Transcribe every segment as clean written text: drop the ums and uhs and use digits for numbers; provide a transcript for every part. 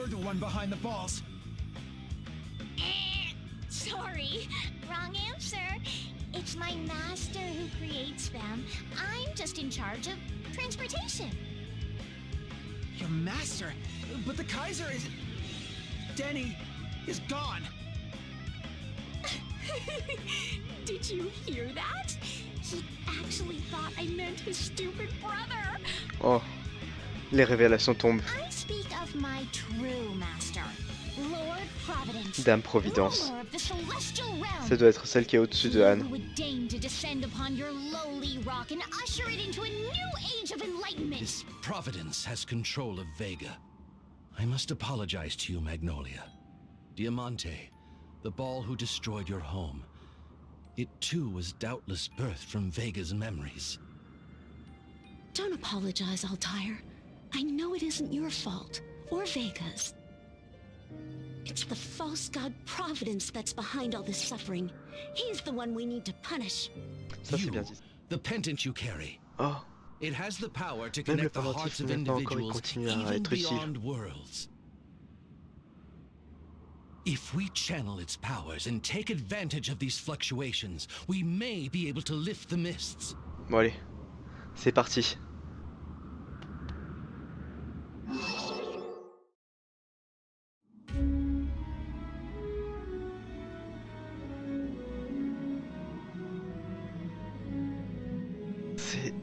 You're the one behind the balls. Sorry, wrong answer. It's my master who creates them. I'm just in charge of transportation. Your master? But the Kaiser is... Denny is gone. Did you hear that? He actually thought I meant his stupid brother. Oh, les révélations tombent. I speak of my true master, Lord Providence. Dame Providence. Ruler of the celestial realm. Ça doit être celle qui est au-dessus de Anne. Who would deign to descend upon your lowly rock and usher it into a new age of enlightenment. This Providence has control of Vega. I must apologize to you, Magnolia. Diamante, the ball who destroyed your home. It too was doubtless birthed from Vega's memories. Don't apologize, Altair. I know it isn't your fault, or Vega's. It's the false god Providence that's behind all this suffering. He's the one we need to punish. Ça c'est bien dit. The pendant you carry. Oh, It has the power to même le connect the pendentif hearts of maintenant encore il individuals continue à even être utile. beyond worlds. If we channel its powers and take advantage of these fluctuations, we may be able to lift the mists. Bon allez, c'est parti. C'est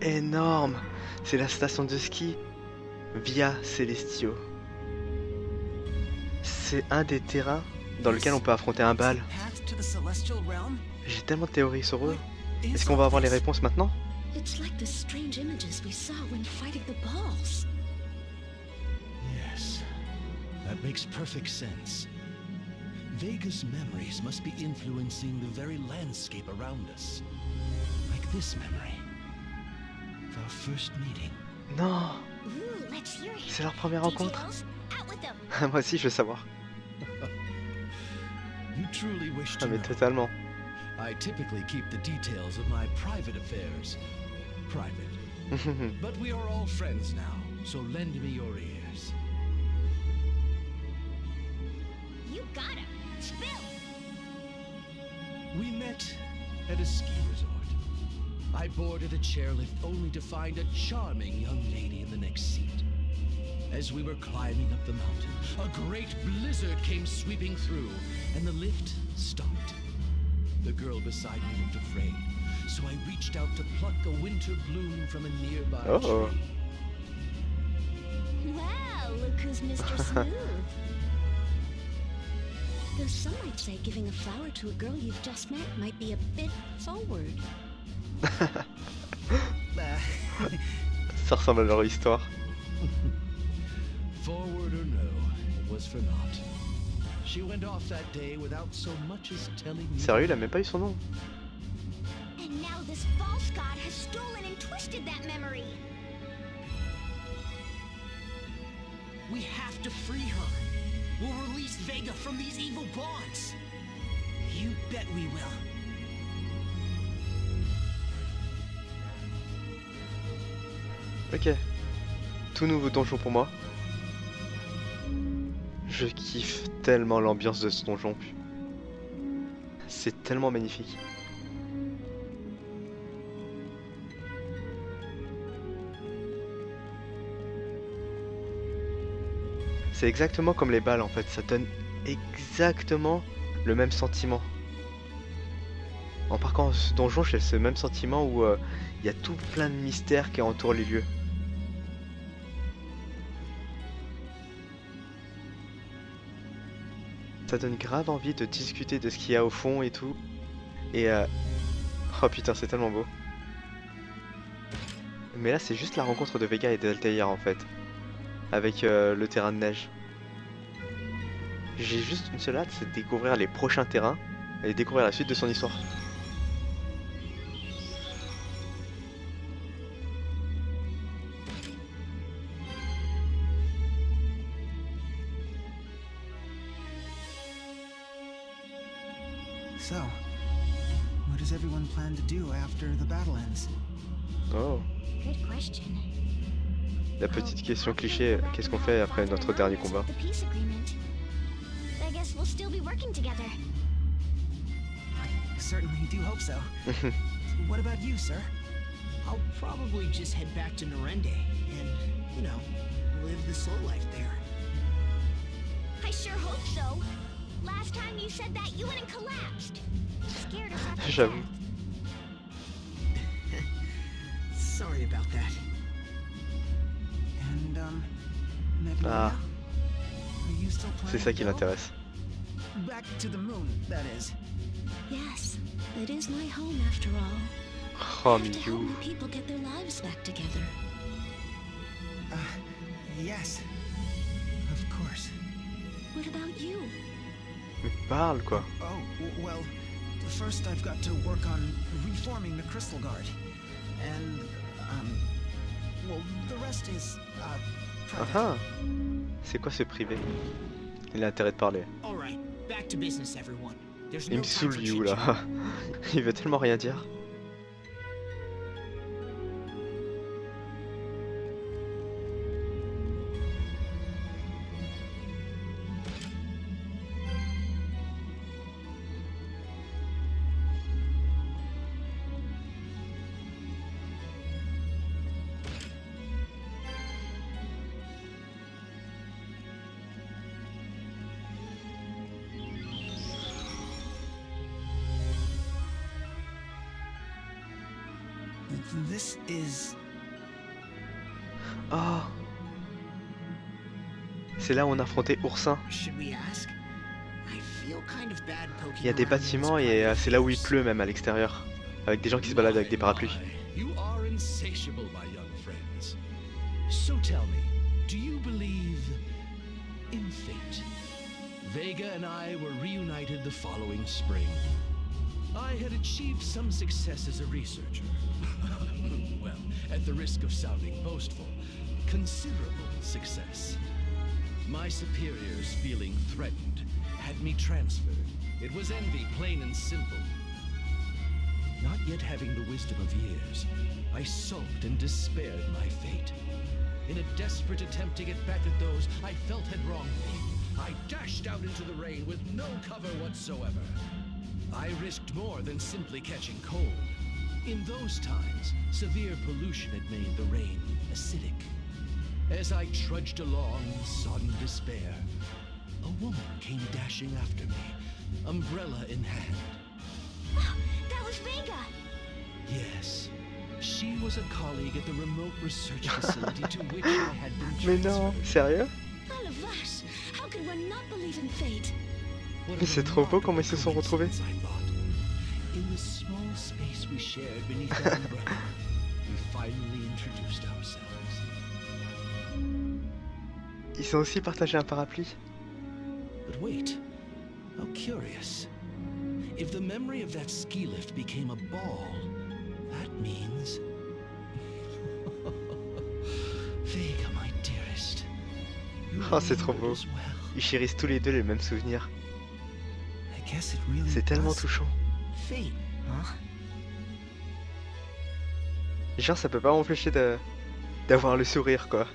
énorme. C'est la station de ski Via Celestio. C'est un des terrains dans lequel on peut affronter un bal. J'ai tellement de théories sur eux. Est-ce qu'on va avoir les réponses maintenant? It's like the strange images we saw when fighting the balls. Yes, that makes perfect sense. Vega's memories must be influencing the very landscape around us. Like this memory. Of our first meeting. Non, Ooh, let's hear it. c'est leur première rencontre. Details, out with them. Moi aussi je veux savoir. You truly wish Ah to mais know. totalement. I typically keep the details of my private affairs private. But we are all friends now, so lend me your ears. You got him. Spill. We met at a ski resort. I boarded a chairlift only to find a charming young lady in the next seat. As we were climbing up the mountain, a great blizzard came sweeping through, and the lift stopped. The girl beside me looked afraid, so I reached out to pluck a winter bloom from a nearby Oh. tree. Well, look who's Mr. Smooth. Though some might say giving a flower to a girl you've just met might be a bit forward. Ça ressemble à leur histoire. Forward or no, it was for naught. She went off that day without so much as telling me. Sérieux, il a même pas eu son nom. And now this false god has stolen and twisted that memory. We have to free her. We'll release Vega from these evil bonds. You bet we will. Ok. Tout nouveau donjon pour moi. Je kiffe tellement l'ambiance de ce donjon. C'est tellement magnifique. C'est exactement comme les balles en fait, ça donne exactement le même sentiment. En parcourant ce donjon, j'ai ce même sentiment où il y a tout plein de mystères qui entourent les lieux. Ça donne grave envie de discuter de ce qu'il y a au fond et tout. Et oh putain, c'est tellement beau. Mais là, c'est juste la rencontre de Vega et d'Altair en fait. Avec le terrain de neige. J'ai juste une seule hâte, c'est de découvrir les prochains terrains et découvrir la suite de son histoire. So, what does everyone plan to do after the battle ends? Oh. Good question. La petite question cliché, qu'est-ce qu'on fait après notre dernier combat? The peace agreement. I guess we'll still be working together. I certainly do hope so. What about you, sir? I'll probably just head back to Narende and, you know, live the soul life there. I sure hope so. Last time you said that, you went and collapsed. Scared us after J'avoue. Sorry about that. And, Magnolia? Ah, Are you still c'est planning ça to qui go? l'intéresse. Back to the moon, that is. Yes, it is my home after all. Oh, I have to help Miyu. my people get their lives back together. Yes. Of course. What about you? Mais parle quoi. Oh, well, first I've got to work on reforming the Crystal Guard. And, well, the rest is, private. Ah ah. C'est quoi ce privé? Il a intérêt de parler. All right, back to business, everyone. There's Il no me time saoule for Liu chit-chat. là. Il veut tellement rien dire. This is... Oh. C'est là où on a affronté Oursin. Should we ask? I feel kind of bad poking Il y a des around in this bâtiments et private c'est là où il affairs. pleut même à l'extérieur. Avec des gens qui se baladent avec des parapluies. You are insatiable, my young friends. So tell me, do you believe in fate? Vega and I were reunited the following spring. I had achieved some success as a researcher. Well, at the risk of sounding boastful, considerable success. My superiors, feeling threatened, had me transferred. It was envy, plain and simple. Not yet having the wisdom of years, I sulked and despaired my fate. In a desperate attempt to get back at those I felt had wronged me, I dashed out into the rain with no cover whatsoever. I risked more than simply catching cold. In those times, severe pollution had made the rain acidic. As I trudged along in sodden despair, a woman came dashing after me, umbrella in hand. That was Vega. Yes, she was a colleague at the remote research facility to which I had been Mais non, transferred. sérieux? All of us. How could one not believe in fate? What Mais a c'est trop beau comment ils se sont remarkable retrouvés. coincidence, I thought. In the small space we shared beneath that umbrella, we finally introduced ourselves. Ils ont aussi partagé un parapluie. But wait, how curious. If the memory of that ski lift became a ball, that means... Vega, my dearest. you Oh, c'est trop remembered beau. as well. Ils chérissent tous les deux les mêmes souvenirs. I guess it really C'est tellement does. touchant. Fate, huh? Genre ça peut pas m'empêcher d'avoir le sourire quoi.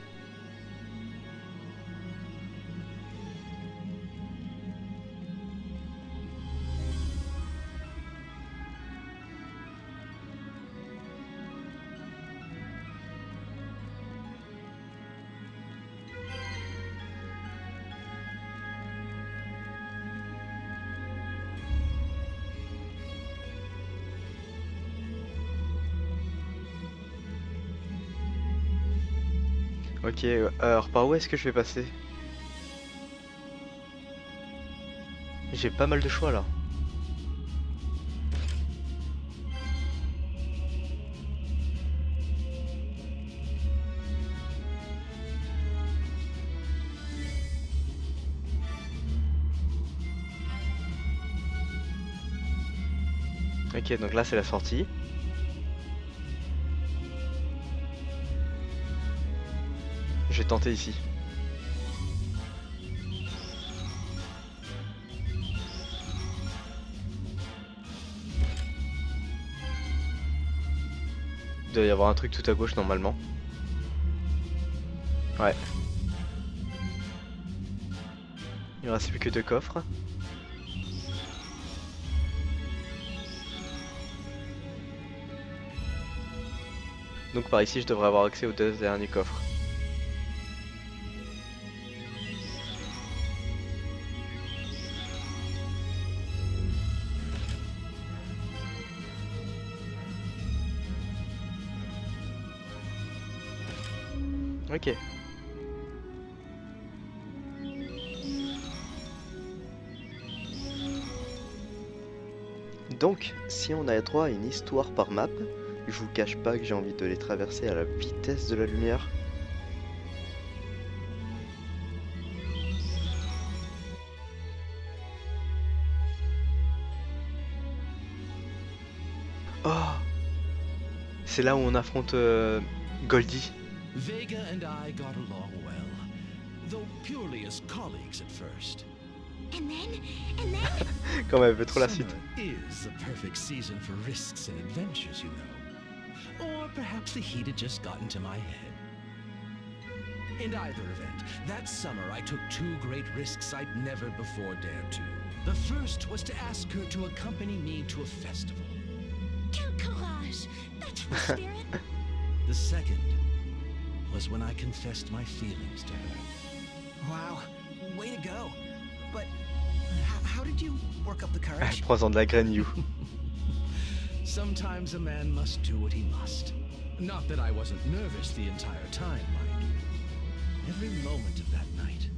Ok, alors par où est-ce que je vais passer? J'ai pas mal de choix là. Ok, donc là c'est la sortie. Je vais tenter ici. Il doit y avoir un truc tout à gauche normalement. Ouais. Il ne reste plus que 2 coffres. Donc par ici je devrais avoir accès aux 2 derniers coffres. Ok. Donc, si on a droit à une histoire par map, je vous cache pas que j'ai envie de les traverser à la vitesse de la lumière. Oh! C'est là où on affronte Goldie. Vega and I got along well, though purely as colleagues at first. And then, Quand même, elle veut trop la suite. Summer is the perfect season for risks and adventures, you know. Or perhaps the heat had just gotten to my head. In either event, that summer I took 2 great risks I'd never before dared to. The first was to ask her to accompany me to a festival. Quel courage! That's the spirit. The second was when I confessed my feelings to her. Wow, way to go. But how did you work up the courage? Prends-en de la graine, you. Sometimes a man must do what he must. Not that I wasn't nervous the entire time, mind you. Every moment of that night,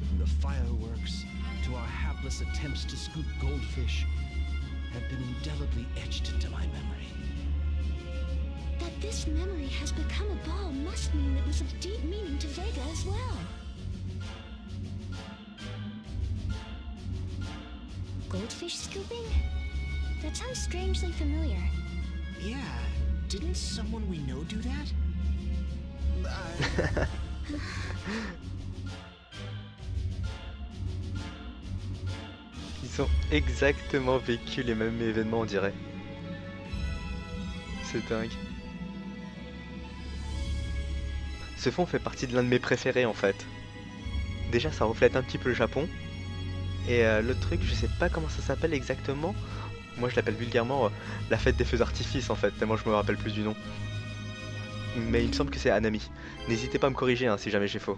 from the fireworks to our hapless attempts to scoop goldfish, have been indelibly etched into my memory. That this memory has become a ball must mean it was of deep meaning to Vega as well. goldfish scooping? That sounds strangely familiar. Yeah, didn't someone we know do that? Ils ont exactement vécu les mêmes événements, on dirait. C'est dingue. Ce fond fait partie de l'un de mes préférés en fait. Déjà ça reflète un petit peu le Japon. Et l'autre truc, je sais pas comment ça s'appelle exactement. Moi je l'appelle vulgairement la fête des feux d'artifice en fait, tellement je me rappelle plus du nom. Mais il me semble que c'est Hanami. N'hésitez pas à me corriger hein, si jamais j'ai faux.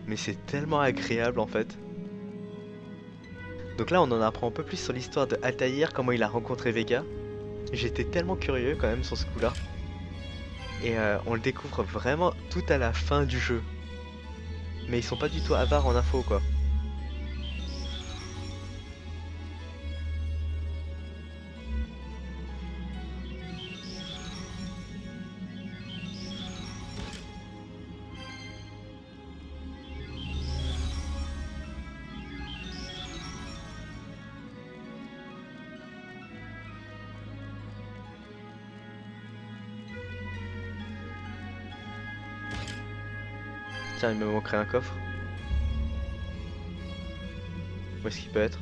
Mais c'est tellement agréable en fait. Donc là on en apprend un peu plus sur l'histoire de Altaïr, comment il a rencontré Vega. J'étais tellement curieux quand même sur ce coup là. Et on le découvre vraiment tout à la fin du jeu. Mais ils sont pas du tout avares en infos quoi. Tiens, il me manquerait un coffre. Où est-ce qu'il peut être?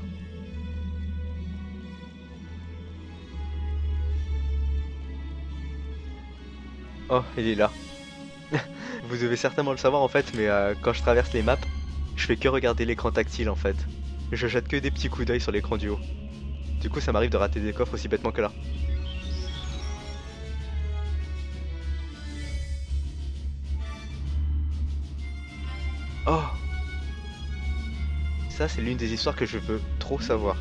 Oh, il est là. Vous devez certainement le savoir en fait, mais quand je traverse les maps, je fais que regarder l'écran tactile en fait. Je jette que des petits coups d'œil sur l'écran du haut. Du coup, ça m'arrive de rater des coffres aussi bêtement que là. Oh! Ça, c'est l'une des histoires que je veux trop savoir.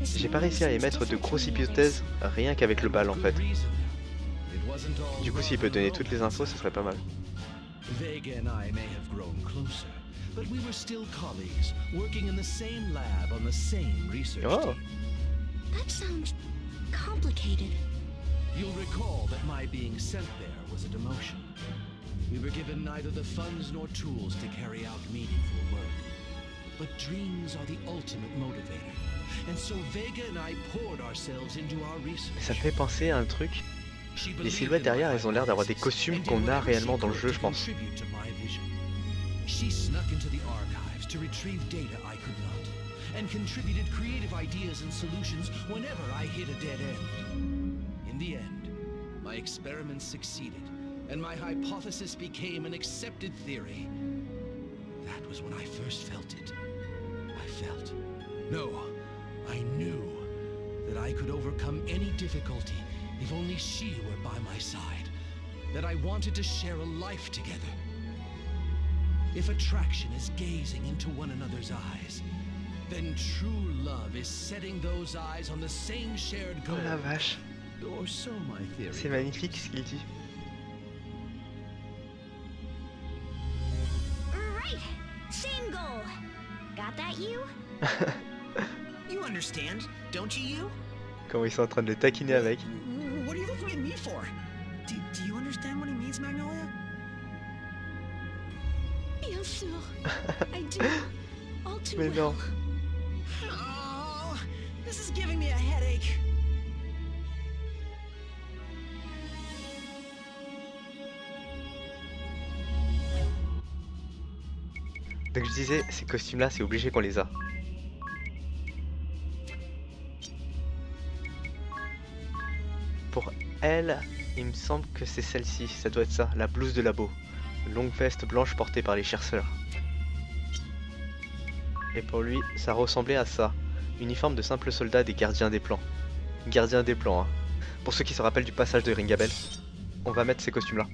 J'ai pas réussi à émettre de grosses hypothèses rien qu'avec le bal en fait. Du coup, s'il peut donner toutes les infos, ça serait pas mal. Vega and I may have grown closer, but we were still colleagues, working in the same lab on the same research Oh! team. That sounds complicated. You'll recall that my being sent there was a demotion. We were given neither the funds nor tools to carry out meaningful work. But dreams are the ultimate motivator. And so Vega and I poured ourselves into our research. Ça me fait penser à un truc. Les silhouettes derrière, elles ont l'air d'avoir des costumes qu'on a réellement dans le jeu, je pense. She snuck into the archives to retrieve data I could not, and contributed creative ideas and solutions whenever I hit a dead end. In the end, my experiments succeeded, and my hypothesis became an accepted theory. That was when I first felt it. I knew that I could overcome any difficulty if only she were by my side. That I wanted to share a life together. If attraction is gazing into one another's eyes, then true love is setting those eyes on the same shared goal. Oh la vache. Or so my theory. C'est magnifique ce qu'il dit. Right! Same goal! Got that, you? You understand, don't you? Comment ils sont en train de le taquiner avec. What are you looking at me for? Do you understand what he means, Magnolia? Bien sûr. I do. All too Mais well. non. Oh, this is giving me a headache. Donc je disais, ces costumes-là, c'est obligé qu'on les a. Pour elle, il me semble que c'est celle-ci, ça doit être ça, la blouse de labo. Longue veste blanche portée par les chercheurs. Et pour lui, ça ressemblait à ça. Uniforme de simple soldat des gardiens des plans. Gardien des plans, hein. Pour ceux qui se rappellent du passage de Ringabel, on va mettre ces costumes-là.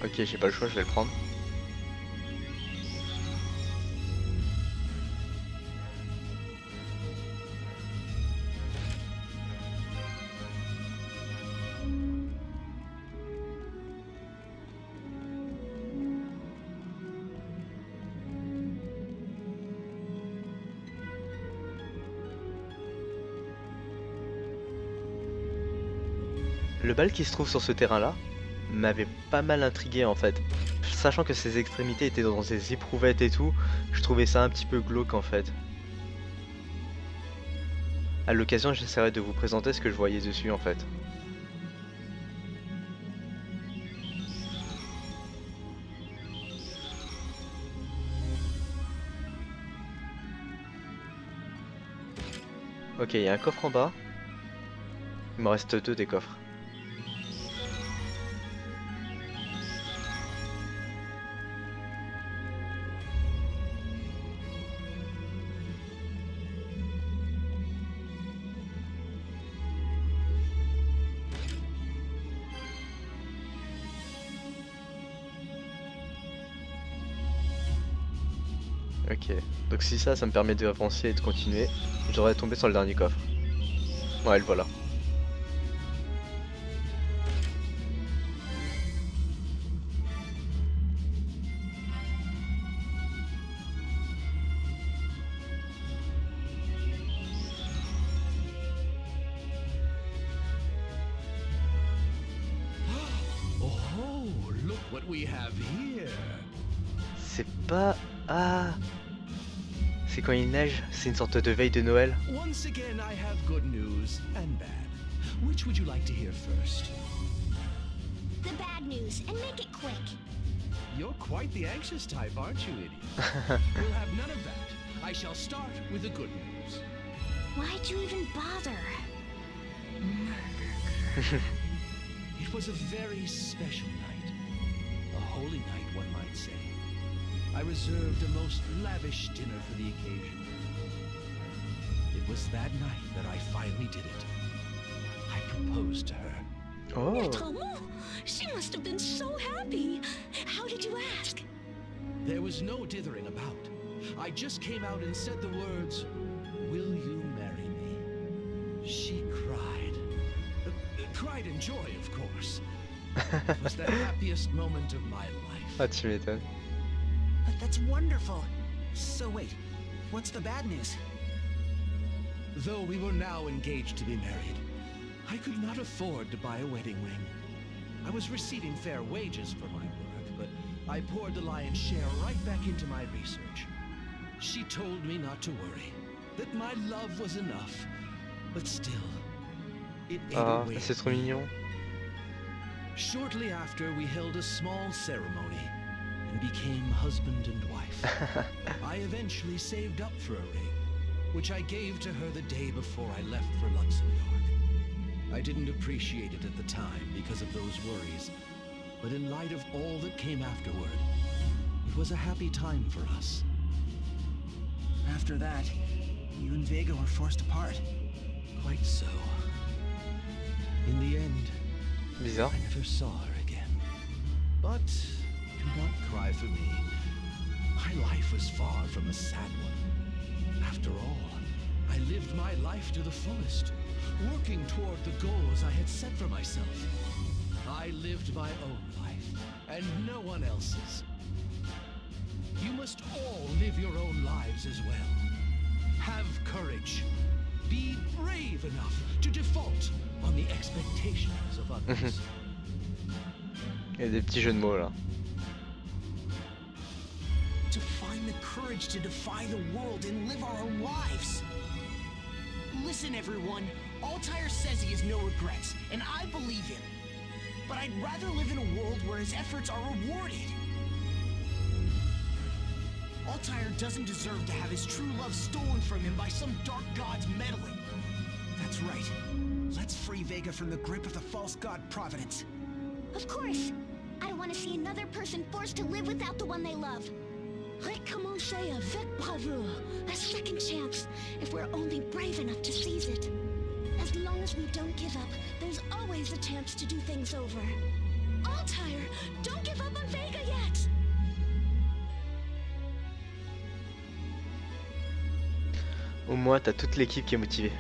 Ok, j'ai pas le choix, je vais le prendre. Le bal qui se trouve sur ce terrain-là m'avait pas mal intrigué en fait. Sachant que ses extrémités étaient dans des éprouvettes et tout, je trouvais ça un petit peu glauque en fait. À l'occasion, j'essaierai de vous présenter ce que je voyais dessus en fait. Ok, il y a un coffre en bas. Il me reste 2 des coffres. Ok, donc si ça me permet d'avancer et de continuer, je devrais tomber sur le dernier coffre. Ouais, le voilà. Oh, look what we have here. C'est pas... Ah... C'est quand il neige, c'est une sorte de veille de Noël. Once again, I have good news and bad. Which would you like to hear first? The bad news, and make it quick. You're quite the anxious type, aren't you, idiot? We'll have none of that. I shall start with the good news. Why'd you even bother? It was a very special night. A holy night, one might say. I reserved a most lavish dinner for the occasion. It was that night that I finally did it. I proposed to her. Oh. Certainement. She must have been so happy. How did you ask? There was no dithering about. I just came out and said the words, "Will you marry me?" She cried. Cried in joy, of course. It was the happiest moment of my life. Ah, tu m'étonnes. But that's wonderful. So wait, what's the bad news? Though we were now engaged to be married, I could not afford to buy a wedding ring. I was receiving fair wages for my work, but I poured the lion's share right back into my research. She told me not to worry, that my love was enough, but still, it ate Ah, away c'est at trop me. mignon. Shortly after, we held a small ceremony and became husband and wife. I eventually saved up for a ring, which I gave to her the day before I left for Luxembourg. I didn't appreciate it at the time because of those worries, but in light of all that came afterward, it was a happy time for us. After that, you and Vega were forced apart. Quite so. In the end, Bizarre. I never saw her again. But do not cry for me. My life was far from a sad one. After all, I lived my life to the fullest, working toward the goals I had set for myself. I lived my own life, and no one else's. You must all live your own lives as well. Have courage. Be brave enough to default on the expectations of others. Il y a des petits jeux de mots là. To find the courage to defy the world and live our own lives. Listen, everyone. Altair says he has no regrets, and I believe him. But I'd rather live in a world where his efforts are rewarded. Altair doesn't deserve to have his true love stolen from him by some dark god's meddling. That's right. Let's free Vega from the grip of the false god Providence. Of course. I don't want to see another person forced to live without the one they love. Recommencer avec bravoure. A second chance, if we're only brave enough to seize it. As long as we don't give up, there's always a chance to do things over. Altair, don't give up on Vega yet! Au moins, t'as toute l'équipe qui est motivée.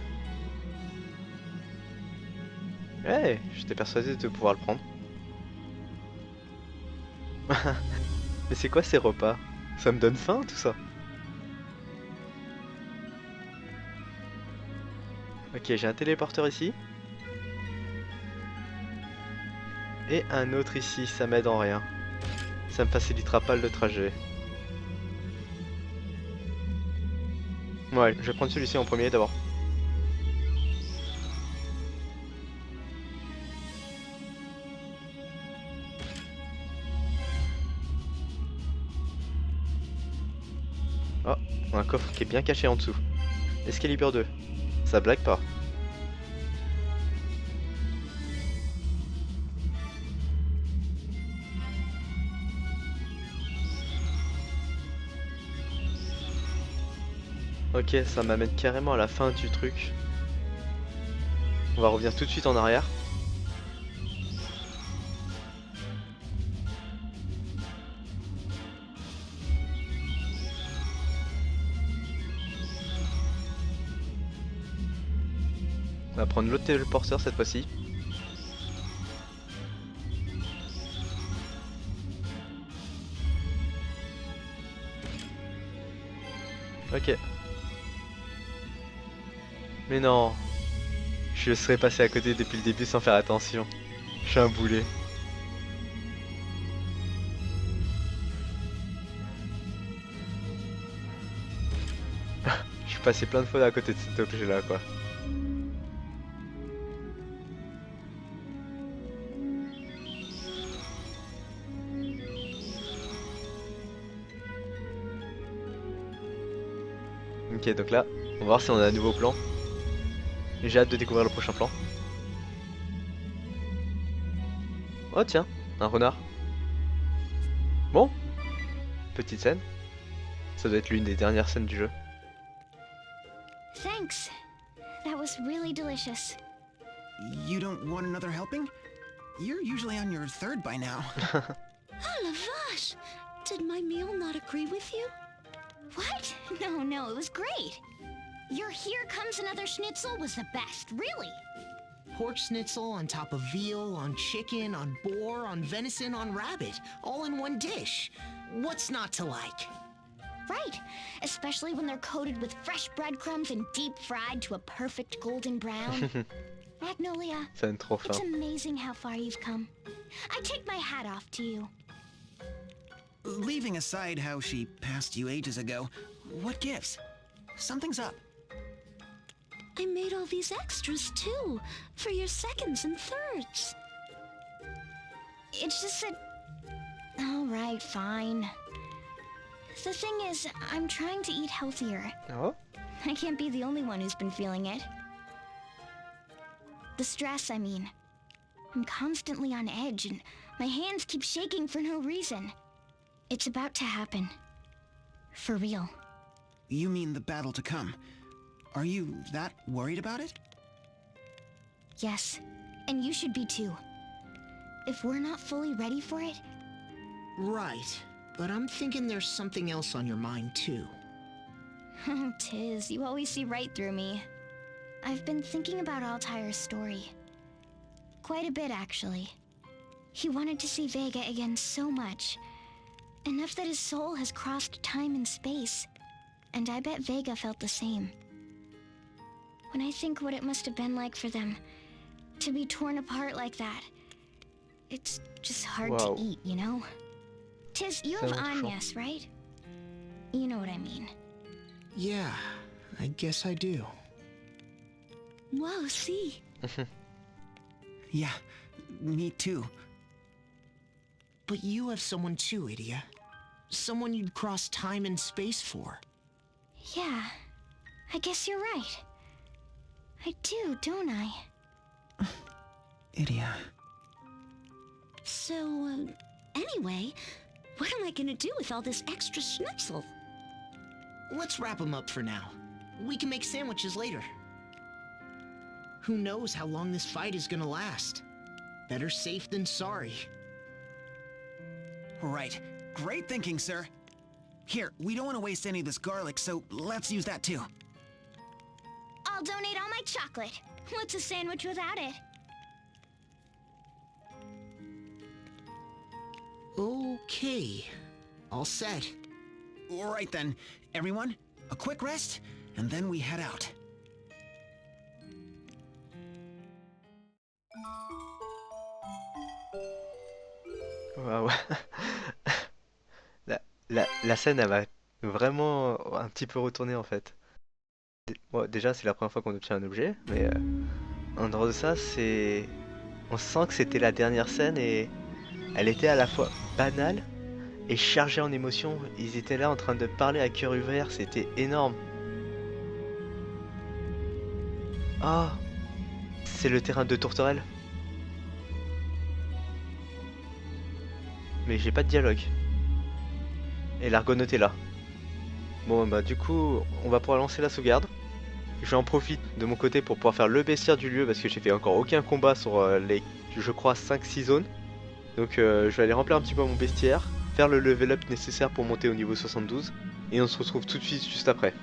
Ouais, j'étais persuadé de pouvoir le prendre. Mais c'est quoi ces repas? Ça me donne faim tout ça. Ok, j'ai un téléporteur ici. Et un autre ici, ça m'aide en rien. Ça me facilitera pas le trajet. Ouais, je vais prendre celui-ci en premier d'abord. Oh, un coffre qui est bien caché en dessous. Excalibur 2. Ça blague pas. Ok, ça m'amène carrément à la fin du truc. On va revenir tout de suite en arrière. On va prendre l'autre téléporteur cette fois-ci. Ok. Mais non, je serais passé à côté depuis le début sans faire attention. Je suis un boulet. Je suis passé plein de fois à côté de cet objet là quoi. Ok, donc là, on va voir si on a un nouveau plan. Et j'ai hâte de découvrir le prochain plan. Oh tiens, un renard. Bon, petite scène. Ça doit être l'une des dernières scènes du jeu. Thanks. That was really delicious. You don't want another helping? You're usually on your third by now. Oh la vache! Did my meal not agree with you? What? No, it was great. Your here comes another schnitzel was the best, really. Pork schnitzel on top of veal, on chicken, on boar, on venison, on rabbit, all in one dish. What's not to like? Right, especially when they're coated with fresh breadcrumbs and deep fried to a perfect golden brown. Magnolia, Ça donne trop faim. it's amazing how far you've come. I take my hat off to you. leaving aside how she passed you ages ago, what gives? Something's up. I made all these extras too, for your seconds and thirds. It's just that... Alright, fine. The thing is, I'm trying to eat healthier. Oh? I can't be the only one who's been feeling it. The stress, I mean. I'm constantly on edge, and my hands keep shaking for no reason. It's about to happen. For real. You mean the battle to come? Are you that worried about it? Yes, and you should be too. If we're not fully ready for it... Right, but I'm thinking there's something else on your mind too. Tiz, you always see right through me. I've been thinking about Altire's story. Quite a bit, actually. He wanted to see Vega again so much. Enough that his soul has crossed time and space. And I bet Vega felt the same. When I think what it must have been like for them, to be torn apart like that, it's just hard Wow. to eat, you know? Tiz, you have Agnes, right? You know what I mean. Yeah, I guess I do. Whoa, see? Yeah, me too. But you have someone too, Idia. Someone you'd cross time and space for. Yeah, I guess you're right. I do, don't I? Idia. So, anyway, what am I gonna do with all this extra schnitzel? Let's wrap them up for now. We can make sandwiches later. Who knows how long this fight is gonna last? Better safe than sorry. Right. Great thinking, sir. Here, we don't want to waste any of this garlic, so let's use that too. I'll donate all my chocolate. What's a sandwich without it? Okay. All set. All right then, everyone, a quick rest, and then we head out. Waouh. La scène, elle va vraiment un petit peu retourner en fait. Bon, déjà, c'est la première fois qu'on obtient un objet, mais en dehors de ça, c'est... On sent que c'était la dernière scène et elle était à la fois banale et chargée en émotions. Ils étaient là en train de parler à cœur ouvert, c'était énorme. Ah, c'est le terrain de tourterelle. Mais j'ai pas de dialogue. Et l'Argonaute est là. Bon bah du coup, on va pouvoir lancer la sauvegarde. Je vais en profiter de mon côté pour pouvoir faire le bestiaire du lieu parce que j'ai fait encore aucun combat sur les, je crois, 5-6 zones. Donc je vais aller remplir un petit peu mon bestiaire, faire le level up nécessaire pour monter au niveau 72. Et on se retrouve tout de suite juste après.